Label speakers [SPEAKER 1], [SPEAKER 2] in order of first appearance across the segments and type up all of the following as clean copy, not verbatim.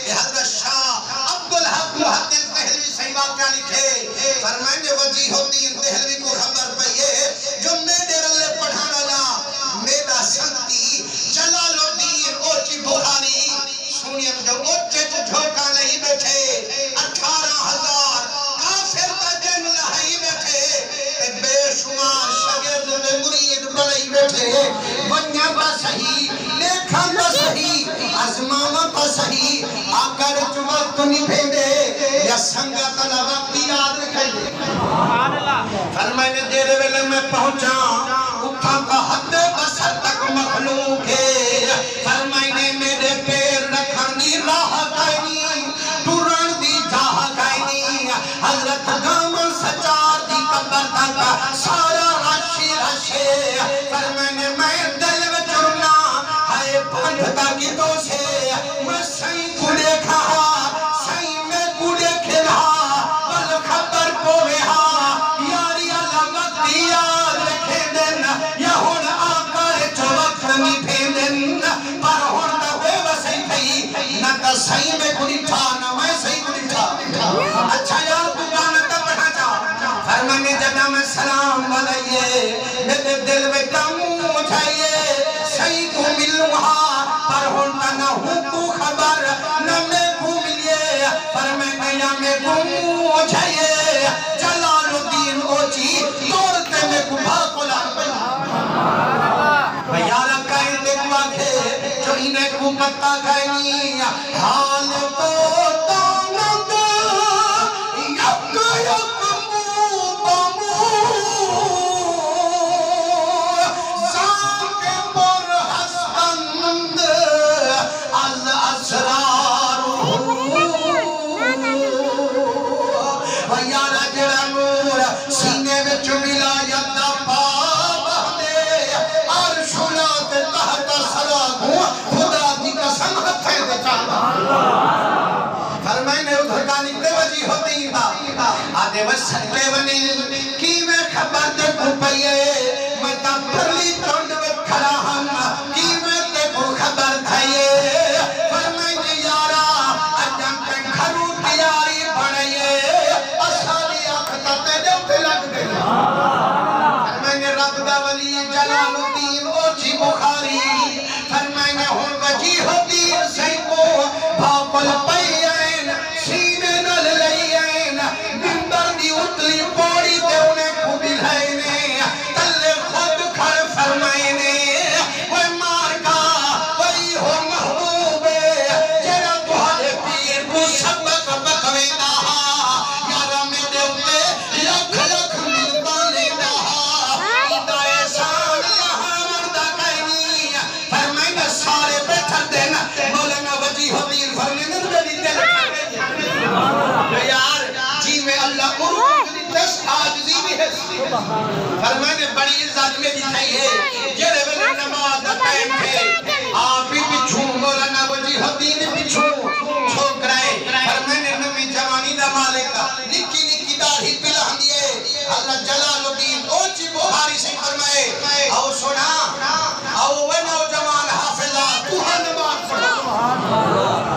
[SPEAKER 1] حضرت شاہ عبدالحق محدث دہلوی صحیح واقعہ لکھے فرمائنے وجیہ الدین دہلوی کو خبر پئیے جو میرے رلے پڑھانا لا میرا سنگتی جلال الدین اوچی بخاری سنیم جو اوچے جھوکا نہیں بیٹھے 18,000 کافر کا جن لہائی بیٹھے بے شمار شگرد میں مرید بڑھائی بیٹھے ونیا با صحیح لیکھا با صحیح ازمانا با صحیح آکر چوک نہیں بھیدے یا سنگا تلا وقتی یاد رکھے فرمائنے دیرے ویلے میں پہنچا اٹھا کا حد بسر تک مخلوق ہے فرمائنے میرے پیر رکھن دی راہ گائنی دوران دی جاہ گائنی حضرت گامن سچار دی قبر تک سارا راشی راشے فرمائنے میں دل و چرنا ہائے پانڈھتا کی تو سے میں سائیں کو دیکھا سائیں میں کو دیکھے رہا بل خبر پوے یاری اللہ وقت یاد رکھے دن یا ہون آکار جو وقت نہیں پھیدن پر ہون دا ہوئے وسائی تھی نہ تا سائیں میں کو نہیں تھا نہ میں سائیں کو نہیں تھا اچھا یار تو گانا تا پڑھا جا فرمانے جگہ میں سلام بلائیے میرے دل میں کاموں اٹھائیے سائیں کو ملوہا پر ہون تا نہ ہوں کو خبر نہ میں کو ملیے فرمانے یا میں کو اٹھائیے جلال الدین اوچی دورتے میں کو بھاکو لائیے یارہ کائیں دیکھوا کھے جو انہیں کو پتہ گائنی حال کو تانت یک یک مو بمو زاک پر ہستند از اسرار یارہ جڑا نور سینے میں چملا یدہ پاپ ہمیں عرشولات تحت سراغوں خدا دی قسم ہتھے دے چاہتا فرمائنے ادھر کا نکلے وجی ہوتی تھا آدھے وسکلے ونی کی میں خبر دے کو پئیے میں تا پرلی چونڈ میں کھڑا ہم کی میں تے کو خبر دھائیے فرمائنے یارا اجم تے گھروں تیاری بڑھائیے اسالی آختا تیرے پہ لگ گئی فرمائنے رب دا ولی جلال الدین اوچی بخاری فرمائنے ہون وجی ہوتی سی کو بھاپل پئیین سینے نل لئیین ممبر دی اتلی پوڑی تے انہیں کو بلائینے تلے خود کھڑ فرمائینے وہ مارکا وہی ہو محبوبے جیرا تہارے پیر کو سبق بکوینا یارا میرے اوپے لکھ لکھ ملبانے دہا ادائے سان کہاں مردہ کہنی فرمائینے سارے بیٹھا دینا مولانا وجی حبیر فرمائینے میری دل کھڑے یار جی میں اللہ کو دس آجزی بھی ہے فرمائینے بڑی عزت میں دکھائی ہے جڑے ویلے نماز دا ٹائم تھے آپ بھی پچھوں مولانا وجی حبیر پچھوں چھوک رہے فرمائینے نمی جوانی دا مالکہ نکی نکی داڑھی پلا دیئے حضرت جلال الدین اوچی بخاری سے فرمائے او سنا او وہ نوجوان حافظہ تو ہاں نماز پڑھا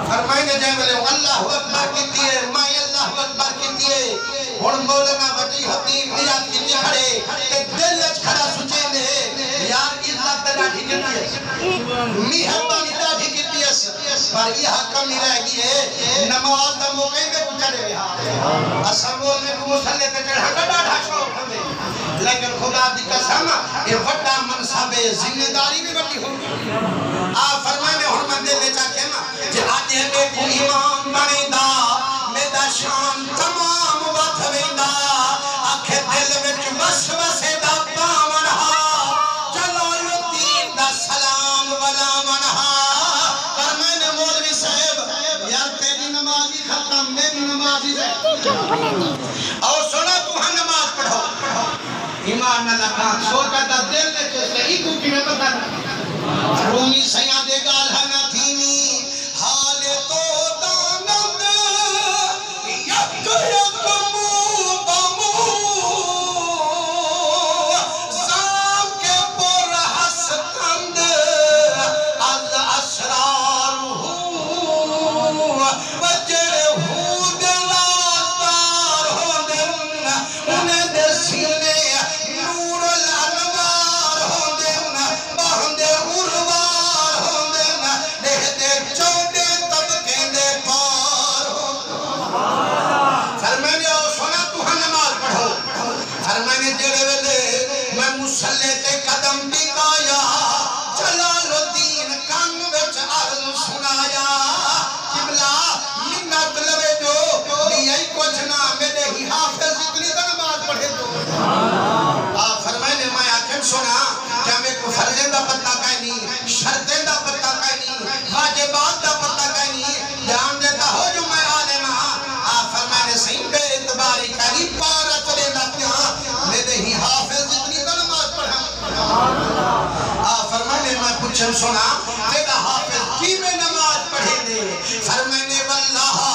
[SPEAKER 1] فرمائینے جائے بلے اللہ اکبر کہتی ہے مائی اللہ اکبر کہتی ہے اور مولانا وجی حبیر نیاد کہتی کھڑے کہ دل اچ کھڑا سچے دے یار عزت دلہ ٹھیکتی ہے محبانی دا ٹھیکتی ہے پر یہ حکم نہیں رہ گئی ہے نماز دا موقع میں کچھڑے ہویا اسمول میں کو مسلے تے چڑھا گڑا ڈھاشو ہمیں لیکن خدا دی قسم یہ وڈا منصب ذمہ داری بھی بڑی ہوگی آپ فرمائے میں حرمت دے لے چاہتے ہیں نا جی آتے ہیں کہ کوئی امام بنے دا میدا شان تمام وقت ویندہ آنکھیں دل وچ بس وسے دا پاونہا جلال الدین دا سلام ولا منہا فرمائے مولوی صاحب یار تیری نمازی ختم میری نمازی سے اور سنا تو ہاں نماز پڑھو ایمان نہ لکھا سوچا تا دل نے چستے ہی کو کی میں پتا رومی سیاں دے گال ہنا تھیمی حال تو دانت یک یک مو بمو زام کے پر ہستند از اسرار سنا تیرا حافظ کی میں نماز پڑھے دے فرمانے واللہ